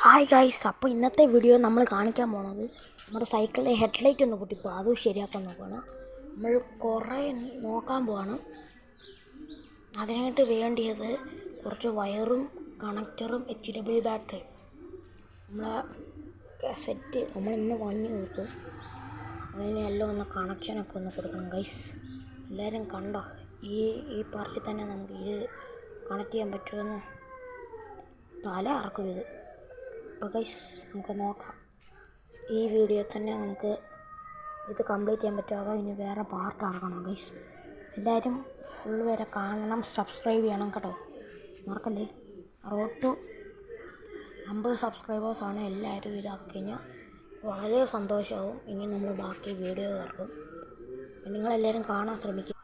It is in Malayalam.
ഹായ് ഗൈസ്, അപ്പോൾ ഇന്നത്തെ വീഡിയോ നമ്മൾ കാണിക്കാൻ പോകുന്നത് നമ്മുടെ സൈക്കിളിലെ ഹെഡ്ലൈറ്റ് ഒന്ന് പൊട്ടിപ്പോൾ അതും ശരിയാക്കാൻ നോക്കുകയാണ്. നമ്മൾ കുറേ നോക്കാൻ പോവാണ്. അതിനായിട്ട് വേണ്ടിയത് കുറച്ച് വയറും കണക്ടറും HW ബാറ്ററി നമ്മളെ സെറ്റ് നമ്മൾ ഇന്ന് വാങ്ങി നോക്കും. അതിന് എല്ലാം ഒന്ന് കണക്ഷനൊക്കെ ഒന്ന് കൊടുക്കണം ഗൈസ്. എല്ലാവരും കണ്ടോ, ഈ പാർട്ടിൽ തന്നെ നമുക്ക് ഇത് കണക്ട് ചെയ്യാൻ പറ്റുമെന്ന് തല ഇറക്കും ഇത്. അപ്പോൾ ഗൈസ് നമുക്ക് നോക്കാം. ഈ വീഡിയോ തന്നെ നമുക്ക് ഇത് കംപ്ലീറ്റ് ചെയ്യാൻ പറ്റുമോ അതോ ഇനി വേറെ പാർട്ട് ഇറക്കണം ഗൈസ്. എല്ലാവരും ഫുൾ വരെ കാണണം, സബ്സ്ക്രൈബ് ചെയ്യണം കേട്ടോ, മറക്കല്ലേ. റോഡ് ടു 50 സബ്സ്ക്രൈബേഴ്സാണ്. എല്ലാവരും ഇതാക്കി കഴിഞ്ഞാൽ വളരെ സന്തോഷമാവും. ഇനി നമ്മൾ ബാക്കി വീഡിയോ ഇറക്കും. നിങ്ങളെല്ലാവരും കാണാൻ ശ്രമിക്കുക.